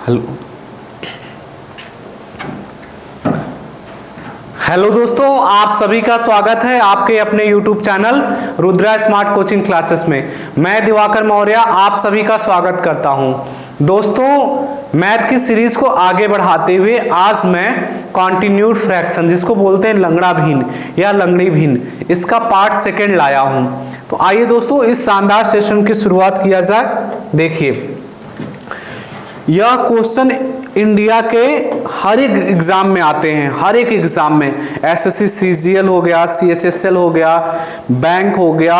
Hello hello दोस्तों, आप सभी का स्वागत है आपके अपने YouTube channel Rudra smart coaching classes में। मैं दिवाकर मौर्य आप सभी का स्वागत करता हूं। दोस्तों, मैथ की सीरीज को आगे बढ़ाते हुए आज मैं कॉन्टिन्यूड फ्रैक्शन, जिसको बोलते हैं लंगड़ा भिन्न या लंगड़ी भिन्न, इसका पार्ट सेकेंड लाया हूं। तो आइए दोस्तों, इस शानदार सेशन की शुरुआत किया जाए। देखिए, यह क्वेश्चन इंडिया के हर एक एग्जाम में आते हैं, हर एक एग्जाम में। एसएससी सीजीएल हो गया, सीएचएसएल हो गया, बैंक हो गया,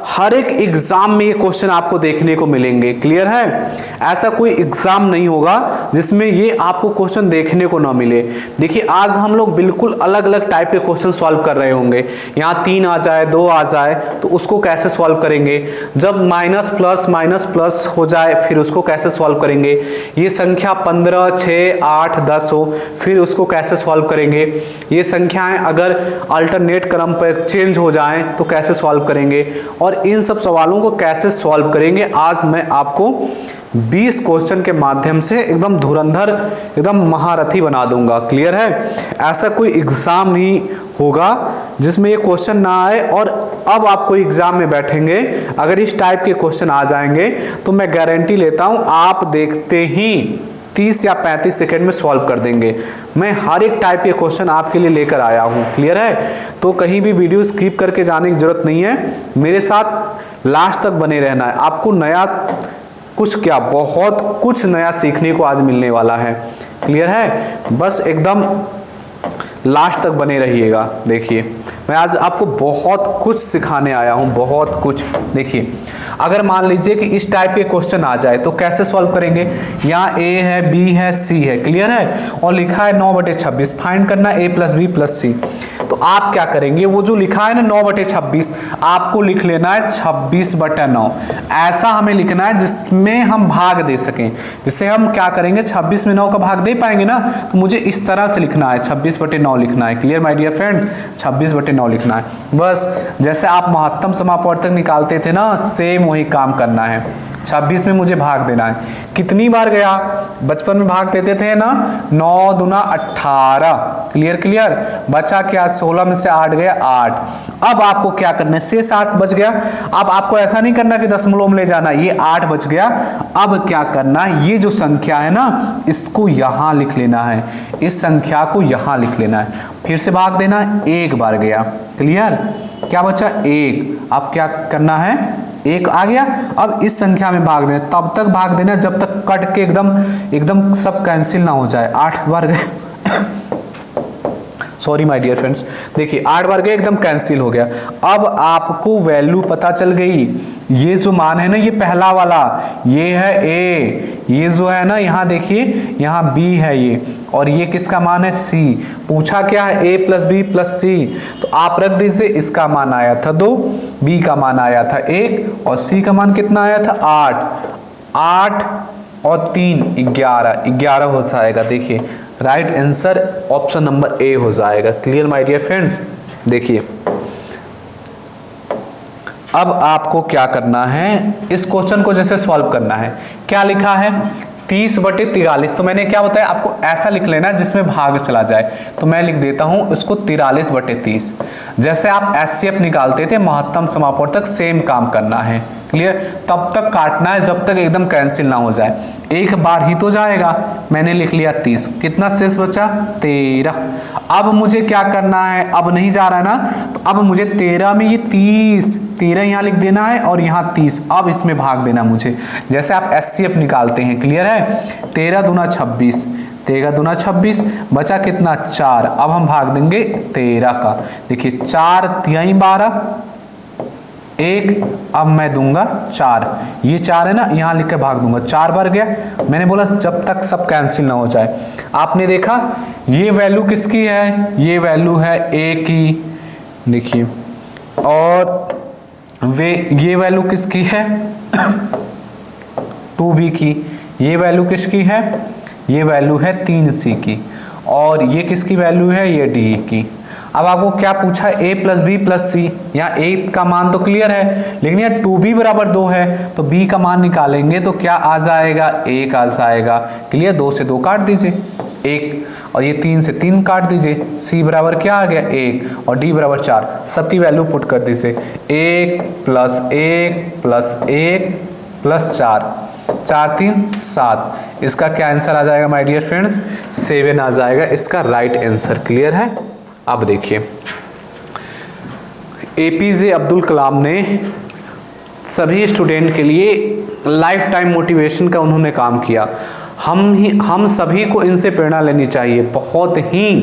हर एक एग्जाम में ये क्वेश्चन आपको देखने को मिलेंगे। क्लियर है? ऐसा कोई एग्जाम नहीं होगा जिसमें ये आपको क्वेश्चन देखने को ना मिले। देखिए, आज हम लोग बिल्कुल अलग अलग टाइप के क्वेश्चन सॉल्व कर रहे होंगे। यहाँ 3 आ जाए, 2 आ जाए, तो उसको कैसे सॉल्व करेंगे। जब माइनस प्लस हो जाए, फिर उसको कैसे सॉल्व करेंगे। ये संख्या 15, 6, 8, 10 हो, फिर उसको कैसे सॉल्व करेंगे। ये संख्याएं अगर अल्टरनेट क्रम पर चेंज हो जाएं तो कैसे सॉल्व करेंगे, और इन सब सवालों को कैसे सॉल्व करेंगे, आज मैं आपको 20 क्वेश्चन के माध्यम से एकदम धुरंधर, एकदम महारथी बना दूंगा। क्लियर है? ऐसा कोई एग्जाम नहीं होगा जिसमें ये क्वेश्चन ना आए। और अब आप कोई एग्जाम में बैठेंगे, अगर इस टाइप के क्वेश्चन आ जाएंगे तो मैं गारंटी लेता हूं आप देखते ही 30 या 35 सेकंड में सॉल्व कर देंगे। मैं हर एक टाइप के क्वेश्चन आपके लिए लेकर आया हूं। क्लियर है? तो कहीं भी वीडियो स्किप करके जाने की जरूरत नहीं है, मेरे साथ लास्ट तक बने रहना है। आपको नया कुछ क्या, बहुत कुछ नया सीखने को आज मिलने वाला है। क्लियर है? बस एकदम लास्ट तक बने रहिएगा। देखिए, मैं आज आपको बहुत कुछ सिखाने आया हूं, बहुत कुछ। देखिए, अगर मान लीजिए कि इस टाइप के क्वेश्चन आ जाए तो कैसे सॉल्व करेंगे। यहाँ ए है, बी है, सी है। क्लियर है? और लिखा है 9/26, फाइंड करना a + b + c। तो आप क्या करेंगे, वो जो लिखा है ना 9/26, आपको लिख लेना है 26/9। ऐसा हमें लिखना है जिसमें हम भाग दे सकें। जिससे हम क्या करेंगे, 26 में 9 का भाग दे पाएंगे ना, तो मुझे इस तरह से लिखना है, 26/9 लिखना है। Clear my dear friend? 26/9 लिखना है। बस जैसे आप महत्तम समापवर्तक निकालते थे ना, सेम वही काम करना है। 26 में मुझे भाग देना है। कितनी बार गया, बचपन में भाग देते थे ना, 9 दूना 18। क्लियर? बचा क्या, 16 में से 8 गया 8। अब आपको क्या करना है, शेष 8 बच गया। अब आपको ऐसा नहीं करना कि दशमलव में ले जाना, ये 8 बच गया। अब क्या करना है, ये जो संख्या है ना, इसको यहां लिख लेना है, इस संख्या को यहां लिख लेना है। फिर से भाग देना, 1 बार गया। क्लियर? क्या बचा, 1। अब क्या करना है, 1 आ गया। अब इस संख्या में भाग देना, तब तक भाग देना जब तक कट के एकदम सब कैंसिल ना हो जाए। 8 बार गए सॉरी माय डियर फ्रेंड्स। देखिए, 8 बार गए, एकदम कैंसिल हो गया। अब आपको वैल्यू पता चल गई। ये जो मान है ना, ये पहला वाला, ये है ए। ये जो है ना, यहाँ देखिए, यहाँ बी है ये, और ये किसका मान है, सी। पूछा क्या है, a + b + c। तो आप रख दीजिए, इसका मान आया था 2, b का मान आया था 1, और c का मान कितना आया था 8। 8 और 3 11 हो जाएगा। देखिए, right answer option number A हो जाएगा। Clear my dear friends? देखिए, अब आपको क्या करना है, इस क्वेश्चन को जैसे सॉल्व करना है। क्या लिखा है, 30/43। तो मैंने क्या बताया आपको, ऐसा लिख लेना जिसमें भाग चला जाए। तो मैं लिख देता हूं इसको 43/30। जैसे आप एचसीएफ निकालते थे महत्तम समापवर्तक, सेम काम करना है। क्लियर? तब तक काटना है जब तक एकदम कैंसिल ना हो जाए। एक बार ही तो जाएगा। मैंने लिख लिया 30। कितना शेष बचा, 13। अब मुझे क्या करना है, अब नहीं जा रहा है ना, तो अब मुझे 13 में ये 13 यहाँ लिख देना है, और यहाँ 30। अब इसमें भाग देना मुझे, जैसे आप एचसीएफ निकालते हैं। क्लियर है? 13 दूना 26, 13 दूना 26, बचा कितना, 4। अब हम भाग देंगे 13 का। देखिए, 4 तिहाई 12, 1। अब मैं दूंगा 4, ये 4 है ना, यहां लिख के भाग दूंगा। 4 बार गया। मैंने बोला जब तक सब कैंसिल ना हो जाए। आपने देखा, ये वैल्यू किसकी है, ये वैल्यू है a की। देखिए, और ये वैल्यू किसकी है 2b की। ये वैल्यू किसकी है, ये वैल्यू है 3c की। और ये किसकी वैल्यू है, ये d की। अब आपको क्या पूछा, a प्लस बी प्लस सी, यहाँ a का मान तो क्लियर है, लेकिन यहाँ 2b बराबर 2 है, तो b का मान निकालेंगे तो क्या आ जाएगा, 1 आ जाएगा। क्लियर, 2 से 2 काट दीजिए 1, और ये 3 से 3 काट दीजिए, c बराबर क्या आ गया 1 और d बराबर 4, सबकी वैल्यू पुट कर दीजिए, 1 प्लस 1 प्लस 1 प्लस 4, 4 3 7, इसका क्या आंसर आ जाएगा माय डियर फ्रेंड्स, 7 आ जाएगा इसका राइट आंसर। क्लियर है। अब देखिए, एपीजे अब्दुल कलाम ने सभी स्टूडेंट के लिए लाइफ टाइम मोटिवेशन का उन्होंने काम किया। हम सभी को इनसे प्रेरणा लेनी चाहिए। बहुत ही,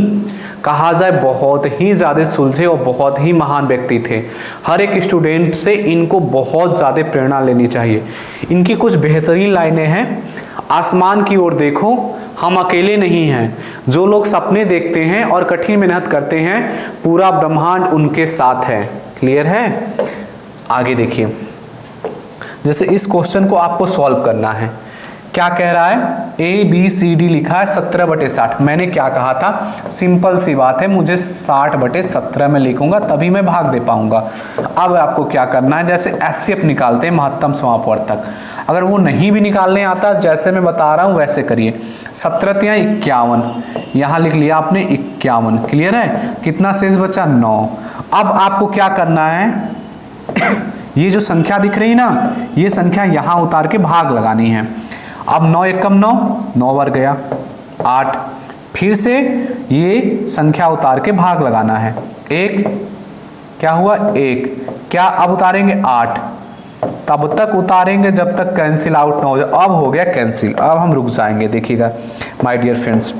कहा जाए बहुत ही ज़्यादा सुलझे और बहुत ही महान व्यक्ति थे। हर एक स्टूडेंट से इनको बहुत ज़्यादा प्रेरणा लेनी चाहिए। इनकी कुछ बेहतरीन लाइनें हैं, आसमान की ओर देखो, हम अकेले नहीं हैं, जो लोग सपने देखते हैं और कठिन मेहनत करते हैं, पूरा ब्रह्मांड उनके साथ है। क्लियर है। आगे देखिए, जैसे इस क्वेश्चन को आपको सॉल्व करना है। क्या कह रहा है, ABCD लिखा है 17/60। मैंने क्या कहा था, सिंपल सी बात है, मुझे 60/17 में लिखूंगा तभी मैं भाग दे पाऊंगा। अब आपको क्या करना है, जैसे HCF निकालते हैं महत्तम समापवर्तक, अगर वो नहीं भी निकालने आता, जैसे मैं बता रहा हूं वैसे करिए। 17 या 51, यहाँ लिख लिया आपने 51। क्लियर है। कितना शेष बचा, 9। अब आपको क्या करना है, ये जो संख्या दिख रही ना, ये संख्या यहाँ उतार के भाग लगानी है। अब 9 एकम 9, 9 बार गया 8, फिर से ये संख्या उतार के भाग लगाना है। 1 क्या हुआ, 1, क्या अब उतारेंगे 8, तब तक उतारेंगे जब तक कैंसिल आउट ना हो जाए। अब हो गया कैंसिल, अब हम रुक जाएंगे। देखिएगा माय डियर फ्रेंड्स,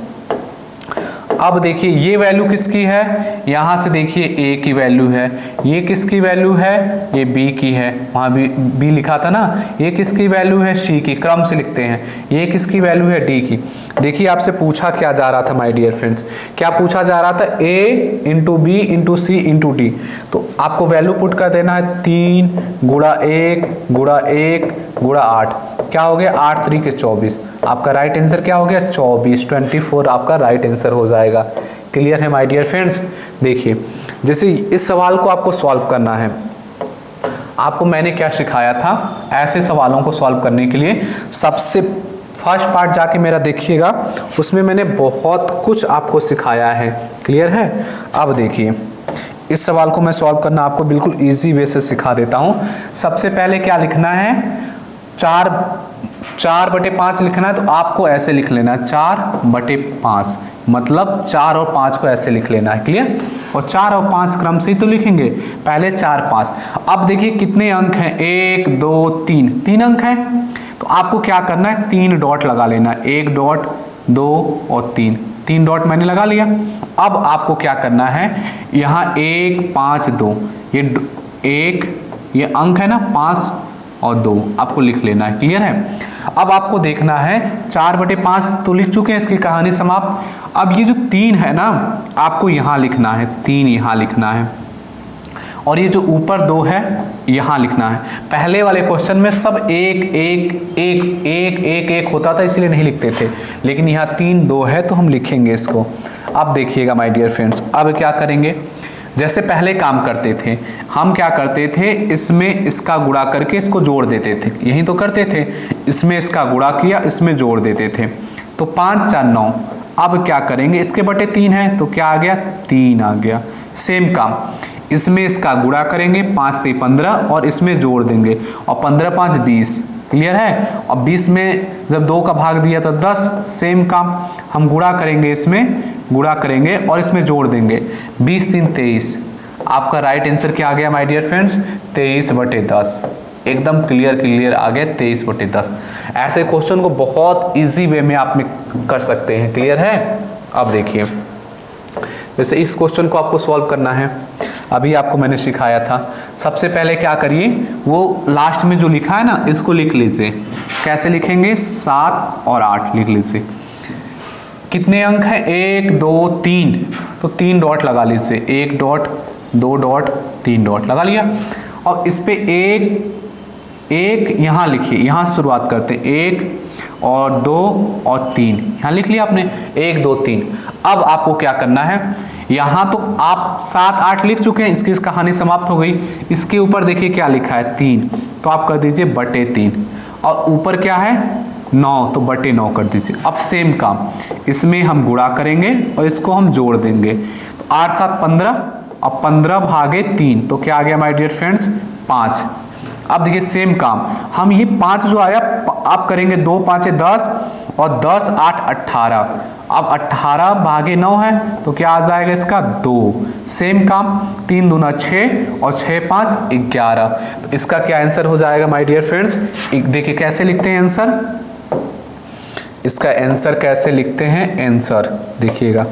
अब देखिए ये वैल्यू किसकी है, यहाँ से देखिए a की वैल्यू है, ये किसकी वैल्यू है, ये b की है, वहाँ b लिखा था ना, ये किसकी वैल्यू है, c की, क्रम से लिखते हैं। ये किसकी वैल्यू है, d की। देखिए आपसे पूछा क्या जा रहा था माय डियर फ्रेंड्स, क्या पूछा जा रहा था, a into B into C into D. तो आपको वैल्यू पुट कर देना है 3 गुणा 1 गुणा 1 गुणा 8, क्या हो गया 8 3 के 24। आपका राइट आंसर क्या हो गया, 24 आपका राइट आंसर हो जाएगा। क्लियर है माय डियर फ्रेंड्स। देखिए जैसे इस सवाल को आपको सॉल्व करना है, आपको मैंने क्या सिखाया था, ऐसे सवालों को सॉल्व करने के लिए सबसे फर्स्ट पार्ट जाके मेरा देखिएगा, उसमें मैंने बहुत कुछ आपको सिखाया है। क्लियर है। अब देखिए इस सवाल को मैं सॉल्व करना आपको बिल्कुल इजी वे से सिखा देता हूँ। सबसे पहले क्या लिखना है, 4/5 लिखना है, तो आपको ऐसे लिख लेना है 4/5, मतलब 4 और 5 को ऐसे लिख लेना है। क्लियर। और 4 और 5 क्रम से ही तो लिखेंगे, पहले 4 5। अब देखिए कितने अंक हैं, 1 2 3, 3 अंक हैं, तो आपको क्या करना है, 3 डॉट लगा लेना, 1 डॉट 2 और 3 डॉट मैंने लगा लिया। अब आपको क्या करना है, यहाँ 1 5 2, ये 1 ये अंक है ना, 5 और 2 आपको लिख लेना है। क्लियर है। अब आपको देखना है 4/5 तो लिख चुके हैं, इसकी कहानी समाप्त। अब ये जो 3 है ना, आपको यहाँ लिखना है, 3 यहाँ लिखना है, और ये जो ऊपर 2 है यहाँ लिखना है। पहले वाले क्वेश्चन में सब 1 1 1 1 1 1 होता था, इसलिए नहीं लिखते थे, लेकिन यहाँ 3 2 है तो हम लिखेंगे इसको। अब देखिएगा माय डियर फ्रेंड्स, अब क्या करेंगे, जैसे पहले काम करते थे, हम क्या करते थे, इसमें इसका गुणा करके इसको जोड़ देते थे, यही तो करते थे, इसमें इसका गुणा किया, इसमें जोड़ देते थे, तो 5 4 9। अब क्या करेंगे, इसके बटे 3 है तो क्या आ गया, 3 आ गया। सेम काम, इसमें इसका गुणा करेंगे, 5 3 15, और इसमें जोड़ देंगे, और 15 5 20। क्लियर है। और 20 में जब 2 का भाग दिया तो 10। सेम काम, हम गुणा करेंगे, इसमें गुणा करेंगे और इसमें जोड़ देंगे, 20 3 23। आपका राइट आंसर क्या आ गया माय डियर फ्रेंड्स, 23/10। एकदम क्लियर आ गया 23/10। ऐसे क्वेश्चन को बहुत इजी वे में आप कर सकते हैं। क्लियर है। अब देखिए जैसे इस क्वेश्चन को आपको सॉल्व करना है, अभी आपको मैंने सिखाया था। सबसे पहले क्या करिए, वो लास्ट में जो लिखा है ना, इसको लिख लीजिए। कैसे लिखेंगे, 7 और 8 लिख लीजिए। कितने अंक हैं, 1 2 3, तो 3 डॉट लगा लीजिए, 1 डॉट 2 डॉट 3 डॉट लगा लिया। और इस पे 1 यहाँ लिखिए, यहाँ शुरुआत करते हैं, 1 और 2 और 3 यहाँ लिख लिया आपने, 1 2 3। अब आपको क्या करना है, यहाँ तो आप 7 8 लिख चुके हैं, इसकी कहानी समाप्त हो गई। इसके ऊपर देखिए क्या लिखा है 3, तो आप कर दीजिए बटे 3, और ऊपर क्या है 9, तो बटे 9 कर दीजिए। अब सेम काम, इसमें हम गुणा करेंगे और इसको हम जोड़ देंगे, तो 8 7 15, अब 15 भागे 3, तो क्या आ गया माय डियर फ्रेंड्स 5। अब देखिए सेम काम, हम ये 5 जो आया आप करेंगे 2 5 10, और 10 8 18, अब 18 भागे 9 है, तो क्या आ जाएगा इसका 2। सेम काम, 3 दूना 6 और 6 5 11, तो इसका क्या आंसर हो जाएगा माय डियर फ्रेंड्स। देखिए कैसे लिखते हैं आंसर, इसका आंसर कैसे लिखते हैं, आंसर देखिएगा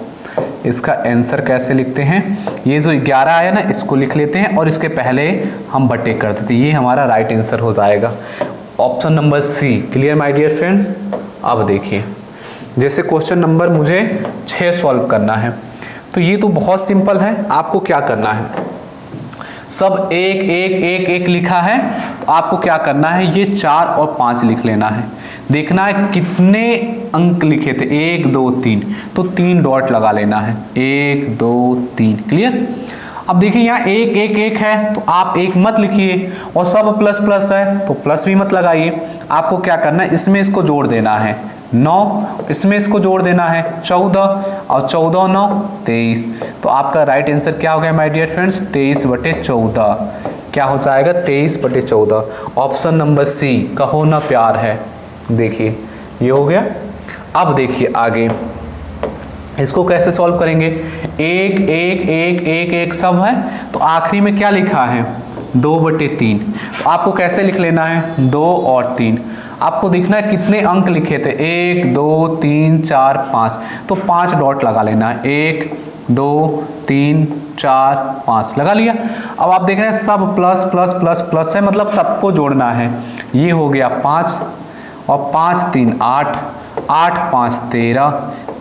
इसका आंसर कैसे लिखते हैं। ये जो 11 आया ना, इसको लिख लेते हैं और इसके पहले हम बटे कर देते हैं, ये हमारा राइट आंसर हो जाएगा, option number C. Clear my dear friends. अब देखिए जैसे क्वेश्चन नंबर मुझे 6 सॉल्व करना है, तो ये तो बहुत सिंपल है। आपको क्या करना है, सब एक एक एक एक लिखा है, तो आपको क्या करना है, ये 4 और 5 लिख लेना है। देखना है कितने अंक लिखे थे, 1 2 3, तो 3 डॉट लगा लेना है, 1 2 3। क्लियर। अब देखिए यहाँ 1 1 1 है, तो आप 1 मत लिखिए, और सब प्लस प्लस है तो प्लस भी मत लगाइए। आपको क्या करना है, इसमें इसको जोड़ देना है 9, इसमें इसको जोड़ देना है 14, और 14 9 23, तो आपका राइट आंसर क्या हो गया माय डियर फ्रेंड्स, 23 बटे 14। क्या हो जाएगा 23 बटे 14, ऑप्शन नंबर सी, कहो ना प्यार है। देखिए ये हो गया। अब देखिए आगे इसको कैसे सॉल्व करेंगे, 1 1 1 1 1 सब है, तो आखिरी में क्या लिखा है 2 बटे 3, तो आपको कैसे लिख लेना है 2 और 3। आपको देखना है कितने अंक लिखे थे, 1 2 3 4 5, तो 5 डॉट लगा लेना है, 1 2 3 4 5 लगा लिया। अब आप देख रहे हैं सब प्लस प्लस प्लस प्लस है, मतलब सबको जोड़ना है। ये हो गया 5 और 5 3 8, 8 5 13,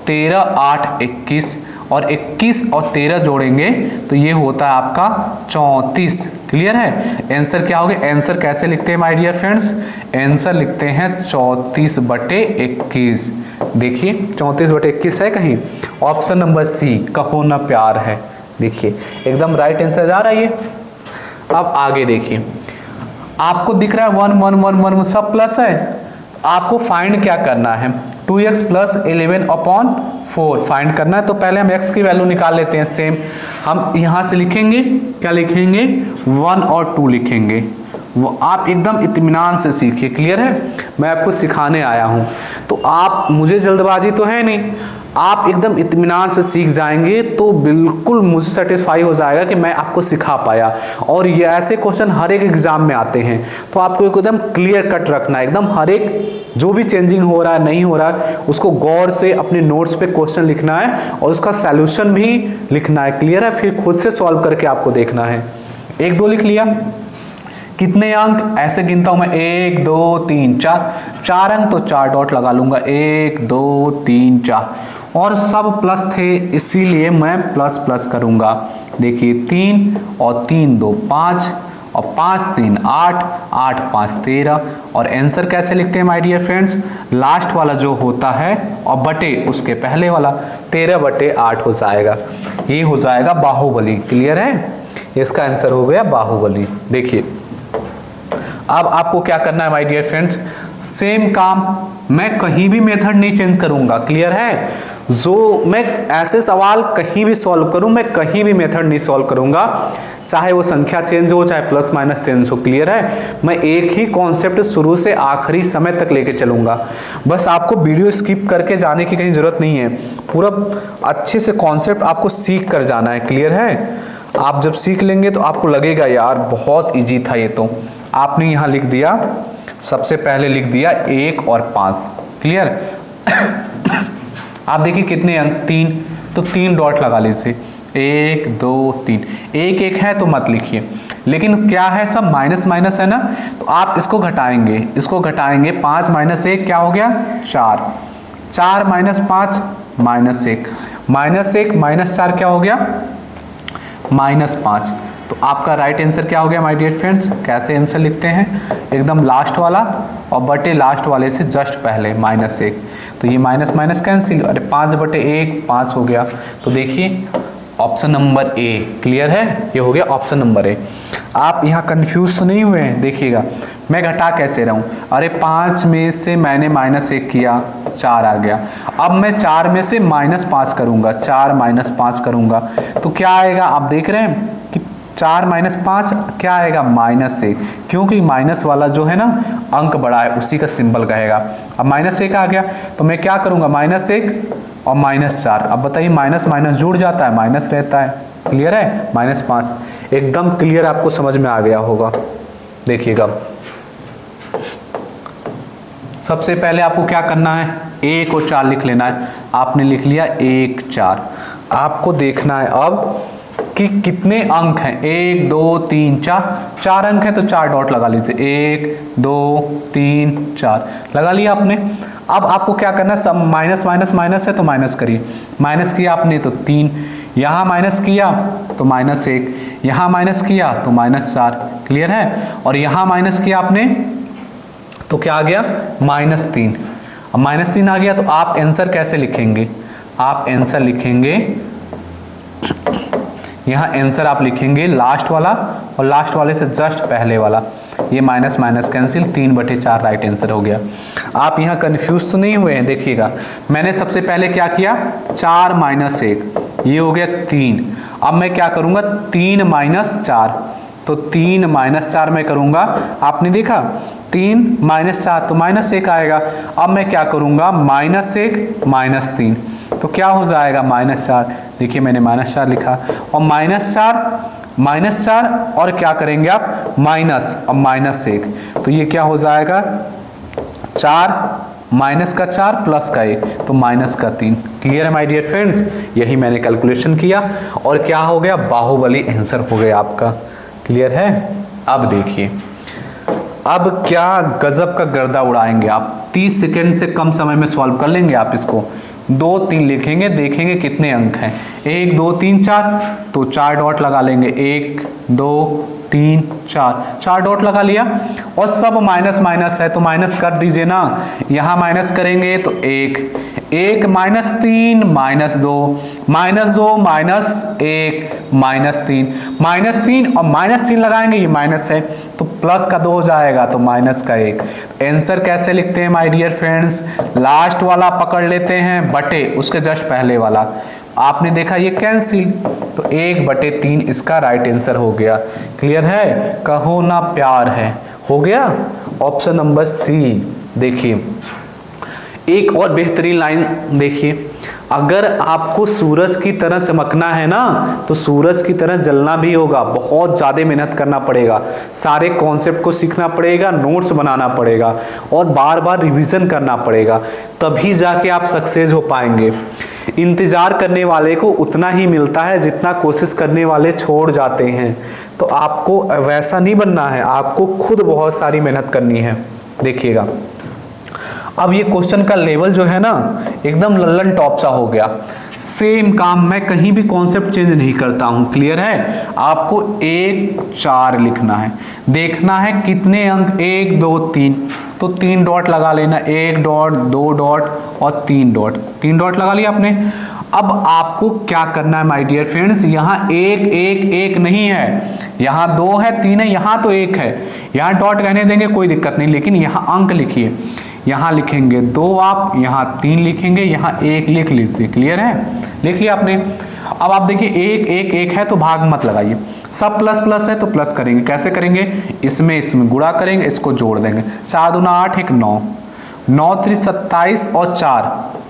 13 8 21, और 21 और 13 जोड़ेंगे तो ये होता है आपका 34। क्लियर है। आंसर क्या हो गया, आंसर कैसे लिखते हैं माय डियर फ्रेंड्स, आंसर लिखते हैं 34 बटे 21। देखिए 34 बटे 21 है कहीं, ऑप्शन नंबर सी, कहो ना प्यार है। देखिए एकदम राइट आंसर जा रहा है ये। अब आगे देखिए, आपको दिख रहा है 1 1 1 1 सब प्लस है, आपको फाइंड क्या करना है, 2x प्लस 11 अपॉन 4 फाइंड करना है। तो पहले हम x की वैल्यू निकाल लेते हैं। सेम हम यहाँ से लिखेंगे, क्या लिखेंगे 1 और 2 लिखेंगे। वो आप एकदम इत्मीनान से सीखिए। क्लियर है, मैं आपको सिखाने आया हूँ, तो आप, मुझे जल्दबाजी तो है नहीं, आप एकदम इत्मीनान से सीख जाएंगे तो बिल्कुल मुझे सेटिस्फाई हो जाएगा कि मैं आपको सिखा पाया। और ये ऐसे क्वेश्चन हर एक एग्जाम में आते हैं, तो आपको एकदम क्लियर कट रखना है, एकदम हर एक जो भी चेंजिंग हो रहा है नहीं हो रहा है उसको गौर से अपने नोट्स पे क्वेश्चन लिखना है और उसका सॉल्यूशन भी लिखना है। क्लियर है, फिर खुद से सॉल्व करके आपको देखना है। 1 2 लिख लिया, कितने अंक ऐसे गिनता हूं मैं 1 2 3 4, 4 अंक तो 4 डॉट लगा लूंगा, 1 2 3 4, और सब प्लस थे इसीलिए मैं प्लस प्लस करूंगा। देखिए 3 और 3 2 5, और 5 3 8, 8 5 13, और आंसर कैसे लिखते हैं माय डियर फ्रेंड्स, लास्ट वाला जो होता है और बटे उसके पहले वाला, 13 बटे 8 हो जाएगा। ये हो जाएगा बाहुबली। क्लियर है, इसका आंसर हो गया बाहुबली। देखिए अब आपको क्या करना है माय डियर फ्रेंड्स, सेम काम, मैं कहीं भी मेथड नहीं चेंज करूंगा। क्लियर है, जो मैं ऐसे सवाल कहीं भी सॉल्व करूं, मैं कहीं भी मेथड नहीं सॉल्व करूंगा, चाहे वो संख्या चेंज हो चाहे प्लस माइनस चेंज हो। क्लियर है, मैं एक ही कॉन्सेप्ट शुरू से आखिरी समय तक लेके चलूंगा। बस आपको वीडियो स्किप करके जाने की कहीं जरूरत नहीं है, पूरा अच्छे से कॉन्सेप्ट आपको सीख कर जाना है। क्लियर है, आप जब सीख लेंगे तो आपको लगेगा यार बहुत ईजी था ये। तो आपने यहाँ लिख दिया, सबसे पहले लिख दिया 1 और 5। क्लियर, आप देखिए कितने अंक 3, तो 3 डॉट लगा लीजिए, 1 2 3, 1 1 है तो मत लिखिए, लेकिन क्या है सब माइनस माइनस है ना, तो आप इसको घटाएंगे, इसको घटाएंगे, 5 माइनस 1 क्या हो गया 4, 4 माइनस 5 माइनस 1, माइनस 1 माइनस 4 क्या हो गया -5। तो आपका राइट आंसर क्या हो गया माय डियर फ्रेंड्स। कैसे आंसर लिखते हैं, एकदम लास्ट वाला और बटे लास्ट वाले से जस्ट पहले -1, तो ये माइनस माइनस कैंसिल, अरे 5 बटे 1 5 हो गया। तो देखिए ऑप्शन नंबर ए। क्लियर है, ये हो गया ऑप्शन नंबर ए। आप यहाँ कंफ्यूज तो नहीं हुए हैं? देखिएगा मैं घटा कैसे रहा हूँ। अरे 5 में से मैंने -1 किया, 4 आ गया। अब मैं 4 में से -5 करूँगा, 4 -5 करूँगा तो क्या आएगा? आप देख रहे हैं कि 4 - 5 क्या आएगा? -1, क्योंकि माइनस वाला जो है ना अंक बड़ा है उसी का सिंबल कहेगा। अब -1 आ गया तो मैं क्या करूँगा? -1 और -4। अब बताइए माइनस माइनस जुड़ जाता है, माइनस रहता है। क्लियर है? -5 एकदम क्लियर, आपको समझ में आ गया होगा। देखिएगा सबसे पहले आपको क्या करना है? 1 और 4 लिख लेना है। आपने लिख लिया 1 4। आपको देखना है अब कि कितने अंक हैं। 1 2 3 4, 4 अंक है तो 4 डॉट लगा लीजिए। 1 2 3 4 लगा लिया आपने। अब आपको क्या करना है? सब माइनस माइनस माइनस है तो माइनस करिए। माइनस किया आपने तो 3, यहाँ माइनस किया तो -1, यहाँ माइनस किया तो -4। क्लियर है? और यहाँ माइनस किया आपने तो क्या आ गया? -3। अब -3 आ गया तो आप आंसर कैसे लिखेंगे? आप आंसर लिखेंगे, यहाँ आंसर आप लिखेंगे लास्ट वाला और लास्ट वाले से जस्ट पहले वाला। ये minus minus cancel, 3/4 right answer हो गया। आप यहाँ कंफ्यूज तो नहीं हुए हैं? देखिएगा मैंने सबसे पहले क्या किया? 4 - 1 ये हो गया 3। अब मैं क्या करूँगा? 3 - 4 तो 3 - 4 मैं करूँगा। आपने देखा 3 - 4 तो -1 आएगा। अब मैं क्या करूँगा? -1 - 3 तो क्या हो जाएगा? -4। देखिए मैंने -4 लिखा और -4 और क्या करेंगे आप? माइनस और -1 तो ये क्या हो जाएगा? 4 -4 +1 तो -3। क्लियर है माय डियर फ्रेंड्स? यही मैंने कैलकुलेशन किया और क्या हो गया? बाहुबली आंसर हो गया आपका। क्लियर है? अब देखिए अब क्या गजब का गर्दा उड़ाएंगे आप। 30 सेकेंड से कम समय में सॉल्व कर लेंगे आप इसको। 2 3 लिखेंगे, देखेंगे कितने अंक हैं। 1 2 3 4 तो 4 डॉट लगा लेंगे। 1 2 3 4, 4 डॉट लगा लिया और सब माइनस माइनस है तो माइनस कर दीजिए ना। यहाँ माइनस करेंगे तो 1 -3 -2 -2 -1 -3 और -3 लगाएंगे, ये माइनस है तो प्लस का 2 हो जाएगा तो माइनस का 1। आंसर कैसे लिखते हैं माय डियर फ्रेंड्स? लास्ट वाला पकड़ लेते हैं बटे उसके जस्ट पहले वाला। आपने देखा ये कैंसिल तो 1/3 इसका राइट आंसर हो गया। क्लियर है? कहो ना प्यार है, हो गया ऑप्शन नंबर सी। देखिए एक और बेहतरीन लाइन देखिए, अगर आपको सूरज की तरह चमकना है ना तो सूरज की तरह जलना भी होगा। बहुत ज़्यादा मेहनत करना पड़ेगा, सारे कॉन्सेप्ट को सीखना पड़ेगा, नोट्स बनाना पड़ेगा और बार बार रिवीजन करना पड़ेगा, तभी जाके आप सक्सेस हो पाएंगे। इंतज़ार करने वाले को उतना ही मिलता है जितना कोशिश करने वाले छोड़ जाते हैं। तो आपको वैसा नहीं बनना है, आपको खुद बहुत सारी मेहनत करनी है। देखिएगा अब ये क्वेश्चन का लेवल जो है ना एकदम लल्लन टॉप सा हो गया। सेम काम, मैं कहीं भी कॉन्सेप्ट चेंज नहीं करता हूँ। क्लियर है? आपको 1 4 लिखना है, देखना है कितने अंक 1 2 3 तो 3 डॉट लगा लेना। 1 डॉट 2 डॉट और 3 डॉट, 3 डॉट लगा लिया आपने। अब आपको क्या करना है माय डियर फ्रेंड्स? यहाँ 1 1 1 नहीं है, यहाँ 2 है 3 है, यहाँ तो 1 है। यहाँ डॉट रहने देंगे कोई दिक्कत नहीं, लेकिन यहाँ अंक लिखिए। यहाँ लिखेंगे 2 आप, यहाँ 3 लिखेंगे, यहाँ 1 लिख लीजिए। क्लियर है? लिख लिया आपने। अब आप देखिए 1 1 1 है तो भाग मत लगाइए, सब प्लस प्लस है तो प्लस करेंगे। कैसे करेंगे? इसमें गुणा करेंगे, इसको जोड़ देंगे। 4 दूना 8 1 9 9 3 27 और 4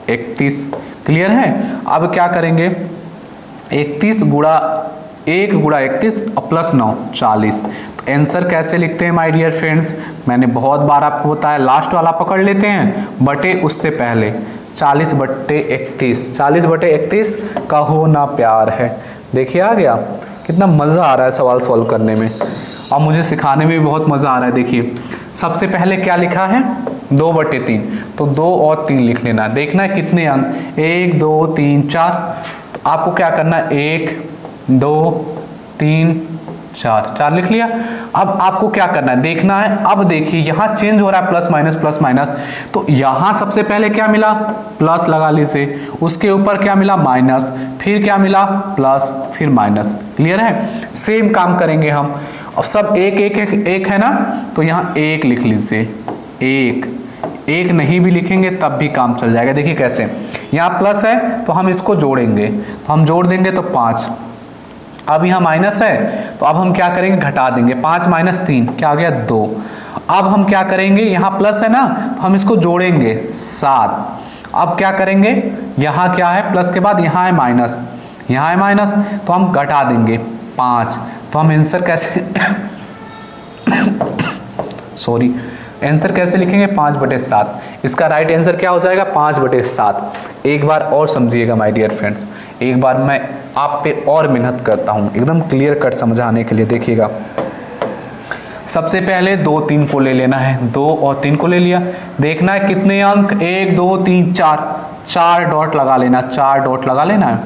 31। क्लियर है? अब क्या करेंगे? 31 गुणा 1 गुणा 31 और प्लस 9 40। आंसर कैसे लिखते हैं माय डियर फ्रेंड्स? मैंने बहुत बार आपको बताया, लास्ट वाला पकड़ लेते हैं बटे उससे पहले। 40/31, 40/31 कहो ना प्यार है। देखिए आ गया, कितना मज़ा आ रहा है सवाल सॉल्व करने में और मुझे सिखाने में भी बहुत मज़ा आ रहा है। देखिए सबसे पहले क्या लिखा है? 2/3 तो 2 और 3 लिख लेना। देखना है कितने अंक 1 2 3 4। तो आपको क्या करना है? 1 2 3 4 लिख लिया। अब आपको क्या करना है, देखना है। अब देखिए यहाँ चेंज हो रहा है प्लस माइनस, तो यहाँ सबसे पहले क्या मिला, प्लस लगा लीजिए, उसके ऊपर क्या मिला, माइनस, फिर क्या मिला, प्लस, फिर माइनस। क्लियर है। सेम काम करेंगे हम। अब सब एक है ना, तो यहाँ 1 लिख लीजिए। एक नहीं भी लिखेंगे तब भी काम चल जाएगा। देखिए कैसे, यहाँ प्लस है तो हम इसको जोड़ेंगे, तो हम जोड़ देंगे तो 5। अब यहाँ माइनस है तो अब हम क्या करेंगे, घटा देंगे। 5 माइनस 3 क्या आ गया, 2। अब हम क्या करेंगे, यहाँ प्लस है ना, तो हम इसको जोड़ेंगे 7। अब क्या करेंगे, यहाँ क्या है, प्लस के बाद यहाँ है माइनस, तो हम घटा देंगे 5। तो हम आंसर कैसे आंसर कैसे लिखेंगे, 5/7। इसका राइट आंसर क्या हो जाएगा, 5/7। एक बार और समझिएगा माय डियर फ्रेंड्स, एक बार मैं आप पे और मेहनत करता हूँ एकदम क्लियर कट समझाने के लिए। देखिएगा, सबसे पहले 2 3 को ले लेना है, 2 और 3 को ले लिया। देखना है कितने अंक, 1 2 3 4 डॉट लगा लेना, 4 डॉट लगा लेना है।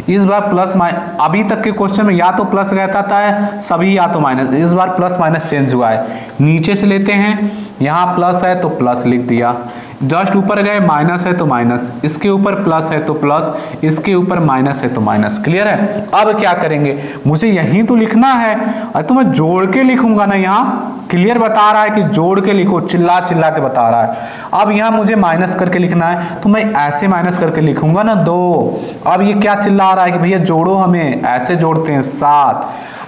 इस बार प्लस अभी तक के क्वेश्चन में या तो प्लस रहता था सभी, या तो माइनस। इस बार प्लस माइनस चेंज हुआ है। नीचे से लेते हैं, यहाँ प्लस है तो प्लस लिख दिया, जस्ट ऊपर गए माइनस है तो माइनस, इसके ऊपर प्लस है तो प्लस, इसके ऊपर माइनस है तो माइनस। क्लियर है। अब क्या करेंगे, मुझे यही तो लिखना है, और तो मैं जोड़ के लिखूंगा ना, यहाँ क्लियर बता रहा है कि जोड़ के लिखो, चिल्ला चिल्ला के बता रहा है। अब यहाँ मुझे माइनस करके लिखना है, तो मैं ऐसे माइनस करके लिखूंगा ना 2। अब ये क्या चिल्ला रहा है कि भैया जोड़ो, हमें ऐसे जोड़ते हैं 7।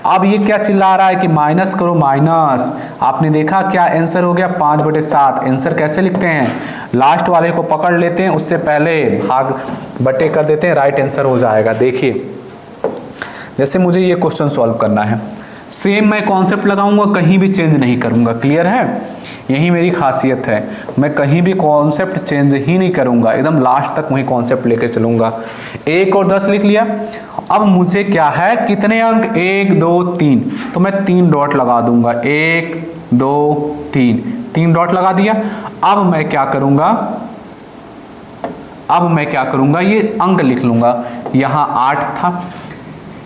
अब ये क्या चिल्ला रहा है कि माइनस करो, माइनस। आपने देखा क्या आंसर हो गया, 5/7। आंसर कैसे लिखते हैं, लास्ट वाले को पकड़ लेते हैं, उससे पहले भाग बटे कर देते हैं, राइट आंसर हो जाएगा। देखिए जैसे मुझे ये क्वेश्चन सॉल्व करना है, सेम मैं कॉन्सेप्ट लगाऊंगा, कहीं भी चेंज नहीं करूंगा। क्लियर है, यही मेरी खासियत है, मैं कहीं भी कॉन्सेप्ट चेंज ही नहीं करूंगा, एकदम लास्ट तक वही कॉन्सेप्ट लेके चलूंगा। 1 और 10 लिख लिया। अब मुझे क्या है, कितने अंक, 1 2 3, तो मैं 3 डॉट लगा दूंगा, 1 2 3 डॉट लगा दिया। अब मैं क्या करूंगा, ये अंक लिख लूंगा। यहाँ 8 था,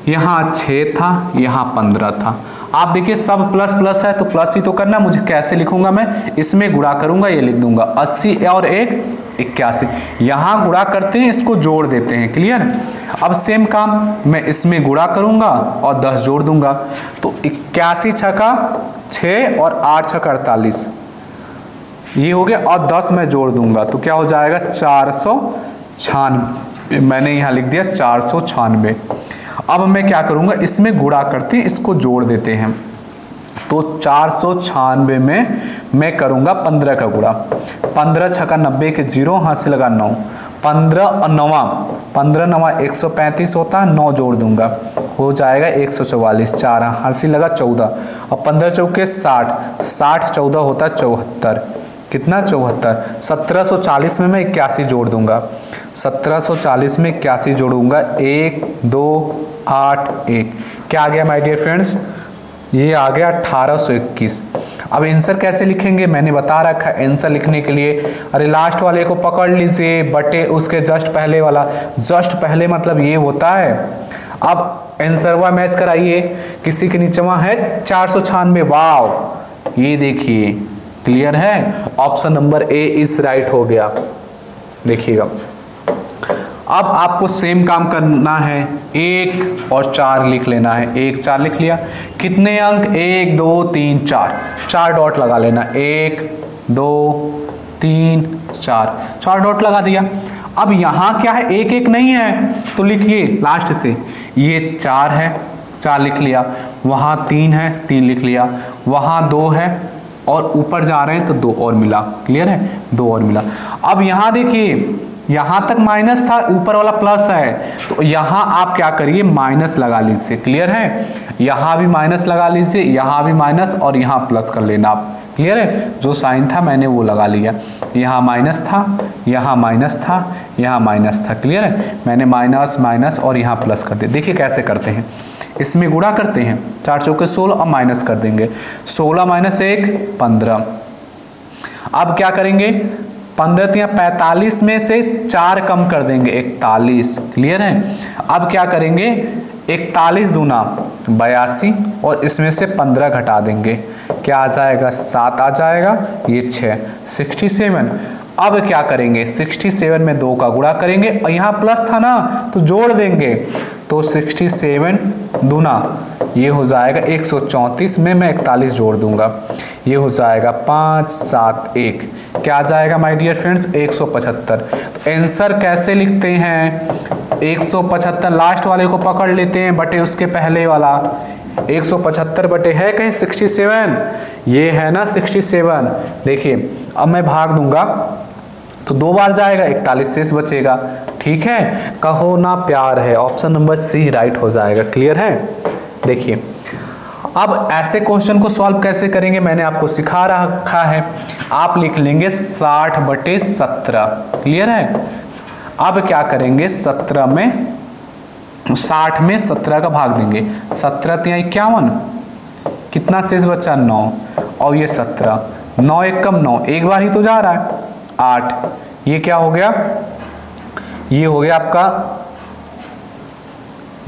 यहाँ 6 था, यहाँ 15 था। आप देखिए सब प्लस प्लस है तो प्लस ही तो करना। मुझे कैसे लिखूंगा, मैं इसमें गुणा करूंगा, ये लिख दूंगा 80 और 1 81। यहाँ गुणा करते हैं, इसको जोड़ देते हैं। क्लियर। अब सेम काम मैं इसमें गुणा करूंगा और 10 जोड़ दूंगा, तो 81 छका 6 और 8 छका 48 ये हो गया, और 10 मैं जोड़ दूंगा तो क्या हो जाएगा, 496। मैंने यहाँ लिख दिया 496। अब मैं क्या करूंगा, इसमें गुणा करते हैं, इसको जोड़ देते हैं, तो 496 में मैं करूंगा 15 का गुणा। 15 छका 90 के 0, हाथ से लगा 9, 15 और 9 135 होता है, 9 जोड़ दूंगा हो जाएगा 144, 4 हाथ से लगा 14, और 15 चौके 60, 60 14 होता है 74, कितना 74। 1740 में मैं 81 जोड़ दूंगा, 1740 में 81 जोड़ूंगा, 1 2 8 1, क्या आ गया माय डियर फ्रेंड्स, ये आ गया 1821। अब आंसर कैसे लिखेंगे, मैंने बता रखा है आंसर लिखने के लिए। अरे लास्ट वाले को पकड़ लीजिए, बटे उसके जस्ट पहले वाला, जस्ट पहले मतलब ये होता है। अब आंसर हुआ मैच कराइए, किसी के नीचे वहां है 496, वाव, ये देखिए क्लियर है, option number A is right हो गया। देखिएगा अब आपको सेम काम करना है, 1 और 4 लिख लेना है, 1 4 लिख लिया। कितने अंक, 1 2 3 4, 4 डॉट लगा लेना, 1 2 3 4, 4 डॉट लगा दिया। अब यहाँ क्या है, 1 1 नहीं है तो लिखिए लास्ट से, ये 4 है 4 लिख लिया, वहाँ 3 है 3 लिख लिया, वहाँ 2 है और ऊपर जा रहे हैं तो 2 और मिला। क्लियर है, 2 और मिला। अब यहाँ देखिए, यहाँ तक माइनस था, ऊपर वाला प्लस है, तो यहाँ आप क्या करिए, माइनस लगा लीजिए। क्लियर है, यहाँ भी माइनस लगा लीजिए, यहाँ भी माइनस और यहाँ प्लस कर लेना आप। क्लियर है, जो साइन था मैंने वो लगा लिया, यहाँ माइनस था, यहाँ माइनस था, यहाँ माइनस था। क्लियर है, मैंने माइनस माइनस और यहाँ प्लस कर दिया। देखिए कैसे करते हैं, इसमें गुणा करते हैं, 4 चौके 16 और माइनस कर देंगे, 16 माइनस 1 15। अब क्या करेंगे, 15 या 45 में से 4 कम कर देंगे, 41। क्लियर है, अब क्या करेंगे, 41 दूना 82 और इसमें से 15 घटा देंगे, क्या आ जाएगा 7 आ जाएगा, ये 6 67। अब क्या करेंगे 67 में 2 का गुणा करेंगे और यहाँ प्लस था ना तो जोड़ देंगे, तो 67 दूना ये हो जाएगा 134 में मैं 41 जोड़ दूंगा, ये हो जाएगा 5 7 1, क्या आ जाएगा माय डियर फ्रेंड्स 175। तो आंसर कैसे लिखते हैं 175 लास्ट वाले को पकड़ लेते हैं बटे उसके पहले वाला, 175 बटे है कहीं 67, ये है ना 67। देखिए अब मैं भाग दूंगा तो 2 बार जाएगा 41 शेष बचेगा, ठीक है, कहो ना प्यार है, ऑप्शन नंबर सी राइट हो जाएगा। क्लियर है। देखिए अब ऐसे क्वेश्चन को सॉल्व कैसे करेंगे मैंने आपको सिखा रखा है, आप लिख लेंगे 60 बटे 17। क्लियर है। अब क्या करेंगे 17 में 60 में 17 का भाग देंगे, 17 × 51 कितना शेष बचा 9 और ये 17, 9 1 कम 9, एक बार ही तो जा रहा है 8, ये क्या हो गया, ये हो गया आपका,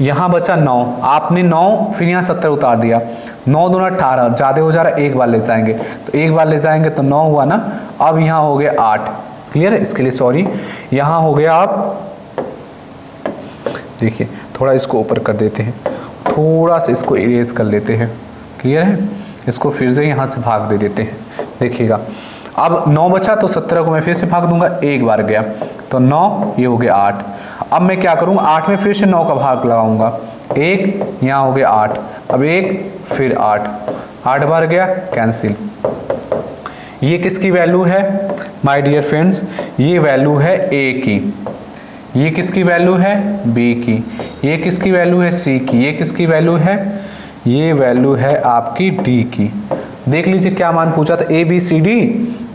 यहां बचा 9, आपने 9 फिर यहाँ 17 उतार दिया, 9 दूना 18, ज्यादा हो जा रहा है, एक बार ले जाएंगे तो एक बार ले जाएंगे तो 9 हुआ ना। अब यहाँ हो गया 8। क्लियर है, इसके लिए सॉरी, यहाँ हो गया आप देखिए थोड़ा इसको ऊपर कर देते हैं, थोड़ा सा इसको इरेज कर लेते हैं। क्लियर है, इसको फिर से यहाँ से भाग दे देते हैं। देखिएगा अब 9 बचा तो 17 को मैं फिर से भाग दूंगा, एक बार गया तो 9, ये हो गया 8। अब मैं क्या करूँगा 8 में फिर से 9 का भाग लगाऊंगा, 1 यहाँ हो गया 8, अब 1 फिर 8, 8 बार गया कैंसिल। ये किसकी वैल्यू है माय डियर फ्रेंड्स, ये वैल्यू है ए की, ये किसकी वैल्यू है बी की, ये किसकी वैल्यू है सी की, ये किसकी वैल्यू है, ये वैल्यू है आपकी डी की। देख लीजिए क्या मान पूछा था, ए बी सी डी,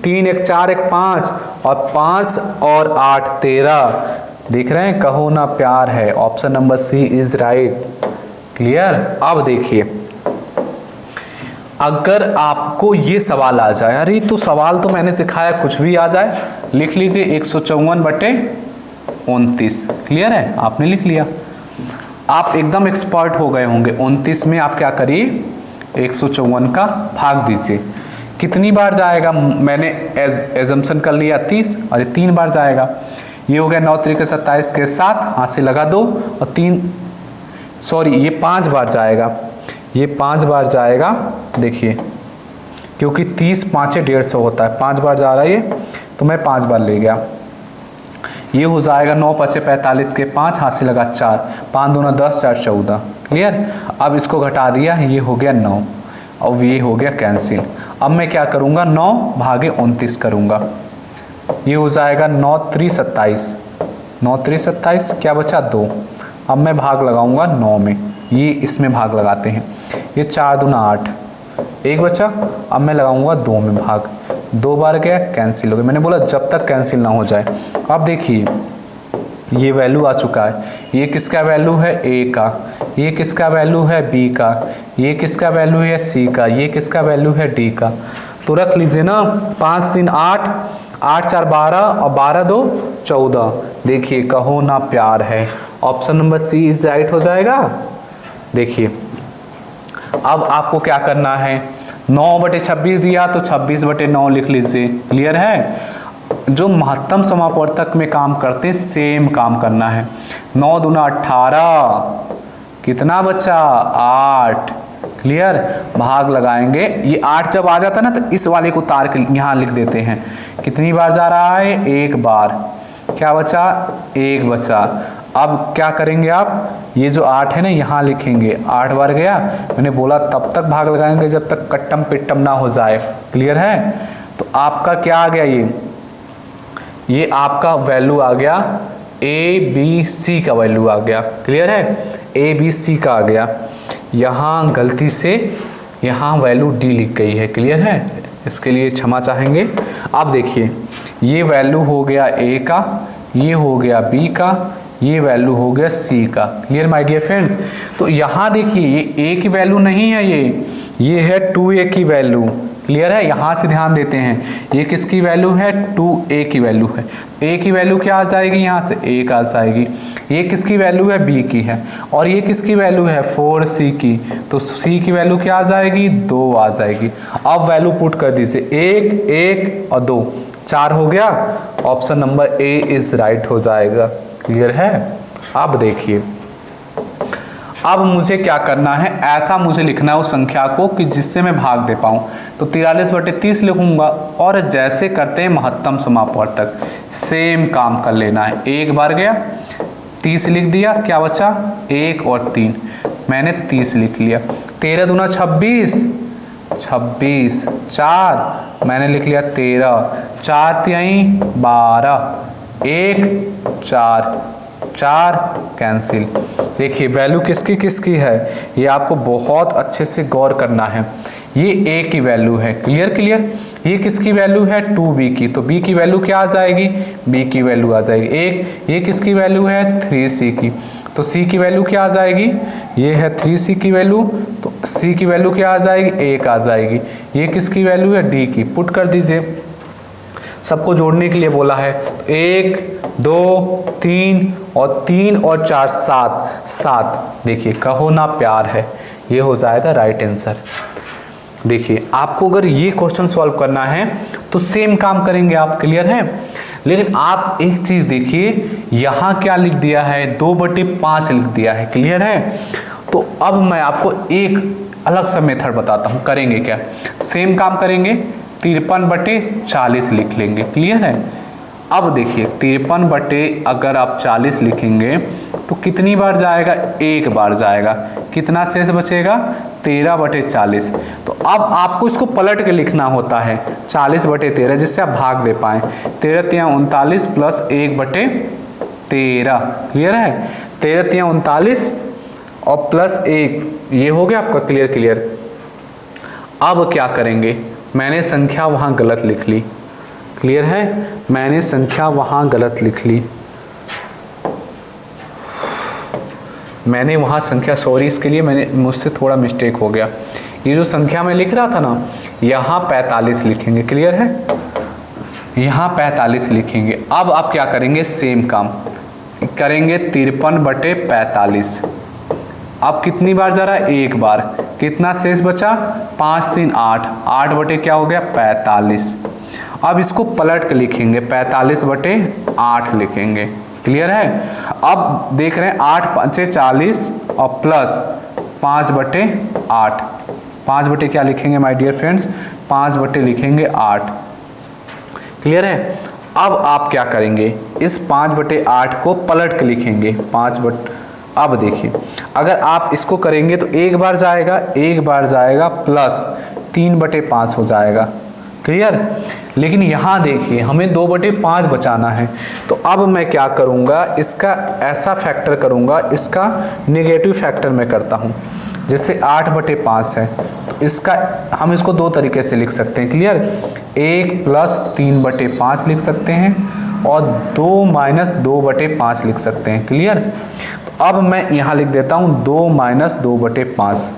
3 1 4 1 5 और 5 और 8 13। देख रहे हैं, कहो ना प्यार है, option number C is right. Clear. अब देखिए अगर आपको ये सवाल आ जाए, अरे तो सवाल तो मैंने सिखाया कुछ भी आ जाए, लिख लीजिए 154 बटे 29। क्लियर है, आपने लिख लिया, आप एकदम एक्सपर्ट हो गए होंगे। 29 में आप क्या करिए 154 का भाग दीजिए, कितनी बार जाएगा, मैंने एजम्पशन कर लिया 30 और ये 3 बार जाएगा, ये हो गया 9 3 27 के साथ हाथ से लगा दो और 3 सॉरी ये 5 बार जाएगा, ये 5 बार जाएगा। देखिए क्योंकि 30 5 150 होता है, 5 बार जा रहा है ये, तो मैं 5 बार ले गया, ये हो जाएगा 9 5 45 के 5 हाथ से लगा 4, 5 दूना 10 4 14। क्लियर। अब इसको घटा दिया, ये हो गया 9 और ये हो गया कैंसिल। अब मैं क्या करूँगा 9 भागे 29 करूँगा, ये हो जाएगा 9 3 27, 9 3 27, क्या बचा 2। अब मैं भाग लगाऊंगा 9 में, ये इसमें भाग लगाते हैं, ये 4 दूना 8, एक बचा, अब मैं लगाऊंगा 2 में भाग, 2 बार गया कैंसिल हो गया। मैंने बोला जब तक कैंसिल ना हो जाए। अब देखिए ये वैल्यू आ चुका है, ये किसका वैल्यू है ए का, ये किसका वैल्यू है बी का, ये किसका वैल्यू है सी का, ये किसका वैल्यू है डी का। तो रख लीजिए ना 5 3 8, 8 4 12 और 12 2 14। देखिए कहो ना प्यार है, option number C is right हो जाएगा। देखिए अब आपको क्या करना है, 9 बटे 26 दिया तो 26 बटे 9 लिख लीजिए। क्लियर है। जो महत्तम समापवर्तक में काम करते सेम काम करना है। 9 दूना 18, कितना बचा 8। क्लियर। भाग लगाएंगे, ये 8 जब आ जाता है ना तो इस वाले को उतार के यहाँ लिख देते हैं। कितनी बार जा रहा है, एक बार, क्या बचा, एक बचा। अब क्या करेंगे आप, ये जो 8 है ना यहाँ लिखेंगे, 8 बार गया, मैंने बोला तब तक भाग लगाएंगे जब तक कट्टम पिट्टम ना हो जाए। क्लियर है। तो आपका क्या आ गया, ये आपका वैल्यू आ गया, ए बी सी का वैल्यू आ गया। क्लियर है, ए बी सी का आ गया। यहाँ गलती से यहाँ वैल्यू डी लिख गई है। क्लियर है, इसके लिए क्षमा चाहेंगे। अब देखिए ये वैल्यू हो गया ए का, ये हो गया बी का, ये वैल्यू हो गया सी का। Clear my dear friends. तो यहाँ देखिए ये ए की वैल्यू नहीं है, ये है 2a की वैल्यू। क्लियर है। यहाँ से ध्यान देते हैं, ये किसकी वैल्यू है, 2a की वैल्यू है। a की वैल्यू क्या आ जाएगी, यहाँ से 1 आ जाएगी। ये किसकी वैल्यू है, b की है। और ये किसकी वैल्यू है, 4c की, तो c की वैल्यू क्या आ जाएगी, 2 आ जाएगी। अब वैल्यू पुट कर दीजिए, 1 1 और 2 4 हो गया। Option number A is right हो जाएगा। क्लियर है। अब देखिए, अब मुझे क्या करना है, ऐसा मुझे लिखना है उस संख्या को कि जिससे मैं भाग दे पाऊँ। तो 43/30 लिखूंगा और जैसे करते हैं महत्तम समापवर्तक, सेम काम कर लेना है। एक बार गया, 30 लिख दिया, क्या बचा, 1 और 3, मैंने 30 लिख लिया। 13 दूना 26, 26, 4 मैंने लिख लिया 13, 4 तिहाई 12, 1 4, 4 कैंसिल। देखिए वैल्यू किसकी किसकी है, ये आपको बहुत अच्छे से गौर करना है। ये a की वैल्यू है, क्लियर क्लियर। ये किसकी वैल्यू है, 2b की, तो b की वैल्यू क्या आ जाएगी, b की वैल्यू आ जाएगी 1। ये किसकी वैल्यू है, 3c की, तो c की वैल्यू क्या आ जाएगी, ये है 3c की वैल्यू, तो c की वैल्यू क्या आ जाएगी, 1 आ जाएगी। ये किसकी वैल्यू है, d की, पुट कर दीजिए। सबको जोड़ने के लिए बोला है, 1 2 3 और 3 और 4 7। देखिए कहो ना प्यार है, ये हो जाएगा राइट आंसर। देखिए आपको अगर ये क्वेश्चन सॉल्व करना है तो सेम काम करेंगे आप, क्लियर है। लेकिन आप एक चीज देखिए, यहाँ क्या लिख दिया है, 2/5 लिख दिया है, क्लियर है। तो अब मैं आपको एक अलग सा मेथड बताता हूँ, करेंगे क्या, सेम काम करेंगे, 53/40 लिख लेंगे, क्लियर है। अब देखिए 53 अगर आप 40 लिखेंगे तो कितनी बार जाएगा, एक बार जाएगा, कितना शेष बचेगा, 13/40। तो अब आपको इसको पलट के लिखना होता है 40/13, जिससे आप भाग दे पाएँ। 13 तिया 39 प्लस 1/13, क्लियर है। 13 तिया 39 और प्लस 1, ये हो गया आपका, क्लियर क्लियर। अब क्या करेंगे, मैंने संख्या वहाँ गलत लिख ली, क्लियर है, मैंने संख्या वहाँ गलत लिख ली, मैंने वहाँ संख्या, सॉरी इसके लिए, मैंने मुझसे थोड़ा मिस्टेक हो गया। ये जो संख्या मैं लिख रहा था ना, यहाँ 45 लिखेंगे, क्लियर है, यहाँ 45 लिखेंगे। अब आप क्या करेंगे, सेम काम करेंगे, 53/45। अब कितनी बार जा रहा है, एक बार, कितना शेष बचा, 5 3 8, 8 क्या हो गया, 45। अब इसको पलट के लिखेंगे, 45/8 लिखेंगे, क्लियर है। अब देख रहे हैं 8 5 40 और प्लस 5/8, 5 क्या लिखेंगे माय डियर फ्रेंड्स, 5 लिखेंगे 8, क्लियर है। अब आप क्या करेंगे, इस 5/8 को पलट के लिखेंगे, 5। अब देखिए अगर आप इसको करेंगे तो एक बार जाएगा प्लस 3/5 हो जाएगा, क्लियर। लेकिन यहाँ देखिए हमें 2/5 बचाना है, तो अब मैं क्या करूँगा, इसका ऐसा फैक्टर करूँगा, इसका नेगेटिव फैक्टर मैं करता हूँ। जैसे 8/5 है तो इसका हम इसको दो तरीके से लिख सकते हैं, क्लियर। 1 + 3/5 लिख सकते हैं और 2 - 2/5 लिख सकते हैं, क्लियर। तो अब मैं यहाँ लिख देता हूँ 2 - 2/5।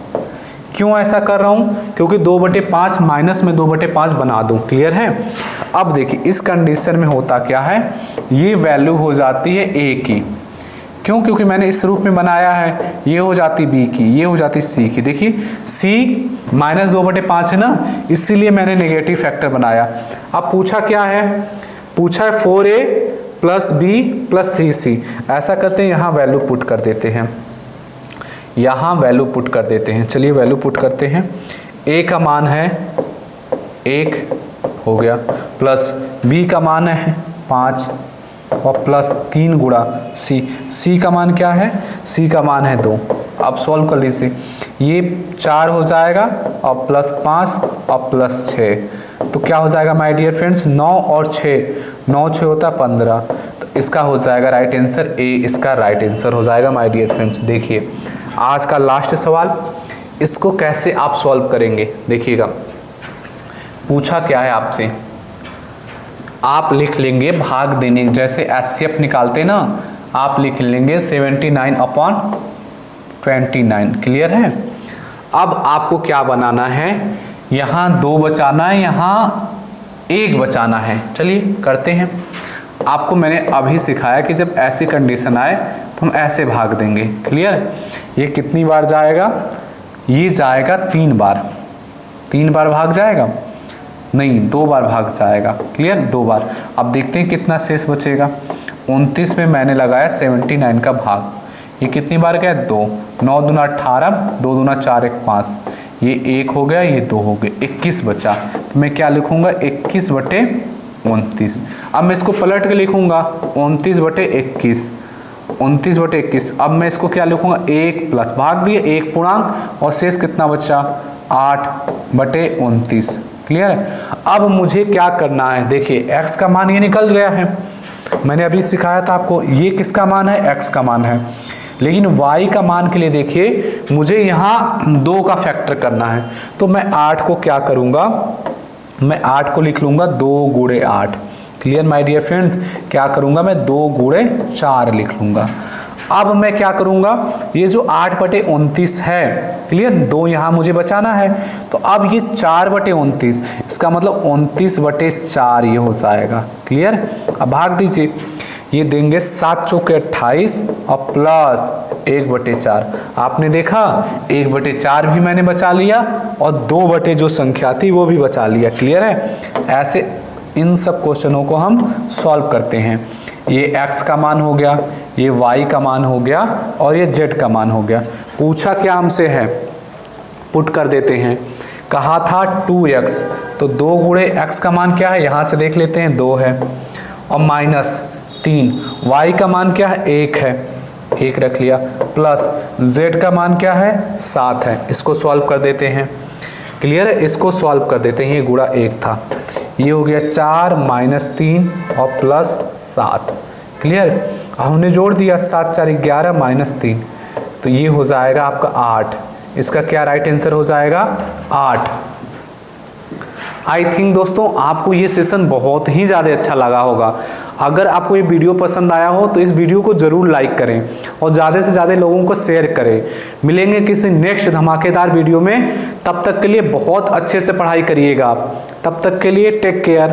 क्यों ऐसा कर रहा हूँ, क्योंकि 2/5 माइनस में 2/5 बना दूँ, क्लियर है। अब देखिए इस कंडीशन में होता क्या है, ये वैल्यू हो जाती है a की, क्यों, क्योंकि मैंने इस रूप में बनाया है। ये हो जाती b की, ये हो जाती c की। देखिए c - 2/5 है ना, इसीलिए मैंने नेगेटिव फैक्टर बनाया। अब पूछा क्या है, पूछा है 4a + b + 3c। ऐसा करते हैं, यहाँ वैल्यू पुट कर देते हैं, यहाँ वैल्यू पुट कर देते हैं। चलिए वैल्यू पुट करते हैं। a का मान है 1 हो गया, प्लस b का मान है 5 और प्लस 3 गुणा c का मान क्या है, c का मान है 2। अब सॉल्व कर लीजिए, ये 4 हो जाएगा और प्लस 5 और प्लस 6, तो क्या हो जाएगा माय डियर फ्रेंड्स, 9 और 6, 9 6 होता है 15। तो इसका हो जाएगा राइट आंसर a, इसका राइट आंसर हो जाएगा माय डियर फ्रेंड्स। देखिए आज का लास्ट सवाल, इसको कैसे आप सॉल्व करेंगे, देखिएगा। पूछा क्या है आपसे, आप लिख लेंगे भाग देने, जैसे HCF निकालते ना, आप लिख लेंगे 79/29, क्लियर है। अब आपको क्या बनाना है, यहाँ 2 बचाना है, यहाँ 1 बचाना है। चलिए करते हैं। आपको मैंने अभी सिखाया कि जब ऐसी कंडीशन आए तो हम ऐसे भाग देंगे। क्लियर? ये कितनी बार जाएगा? ये जाएगा 3 बार। 3 बार भाग जाएगा? नहीं, 2 बार भाग जाएगा। क्लियर? 2 बार। अब देखते हैं कितना शेष बचेगा। 29 में मैंने लगाया 79 का भाग। ये कितनी बार गया? 2। 9 दूना 18, 2 दूना 4, 1 5। ये 1 हो गया, ये 2 हो गए, 21 बचा। तो मैं क्या लिखूंगा? 21/29। अब मैं इसको पलट के लिखूंगा 29/21। 29/21। अब मैं इसको क्या लिखूंगा? 1 प्लस भाग दिए 1 पूर्णांक और शेष कितना बचा? 8/29। क्लियर है? अब मुझे क्या करना है? देखिए x का मान ये निकल गया है, मैंने अभी सिखाया था आपको। ये किसका मान है? x का मान है। लेकिन y का मान के लिए देखिए मुझे यहाँ 2 का फैक्टर करना है। तो मैं 8 को क्या करूँगा? मैं 8 को लिख लूँगा 2 गुणे 8। Clear my dear friends? क्या करूँगा मैं? 2 गुणे 4 लिख लूँगा। अब मैं क्या करूँगा? ये जो 8/29 है, क्लियर, 2 यहाँ मुझे बचाना है, तो अब ये 4/29, इसका मतलब 29/4 ये हो जाएगा। क्लियर? अब भाग दीजिए, ये देंगे 7 चौके 28 और प्लस 1/4। आपने देखा 1/4 भी मैंने बचा लिया और 2 जो संख्या थी वो भी बचा लिया। क्लियर है? ऐसे इन सब क्वेश्चनों को हम सॉल्व करते हैं। ये x का मान हो गया, ये y का मान हो गया और ये z का मान हो गया। पूछा क्या हमसे है? पुट कर देते हैं। कहा था 2x, तो 2 गुणे x का मान क्या है? यहाँ से देख लेते हैं, 2 है और माइनस 3। y का मान क्या है? 1 है, 1 रख लिया, प्लस z का मान क्या है? 7 है। इसको सॉल्व कर देते हैं। क्लियर है? इसको सॉल्व कर देते हैं। ये गुणा 1 था, ये हो गया 4 - 3 और प्लस 7। क्लियर? हमने जोड़ दिया 7 4 11 -3, तो ये हो जाएगा आपका 8। इसका क्या राइट आंसर हो जाएगा? 8। आई थिंक दोस्तों आपको ये सेशन बहुत ही ज़्यादा अच्छा लगा होगा। अगर आपको ये वीडियो पसंद आया हो तो इस वीडियो को ज़रूर लाइक करें और ज़्यादा से ज़्यादा लोगों को शेयर करें। मिलेंगे किसी नेक्स्ट धमाकेदार वीडियो में, तब तक के लिए बहुत अच्छे से पढ़ाई करिएगा आप। तब तक के लिए टेक केयर,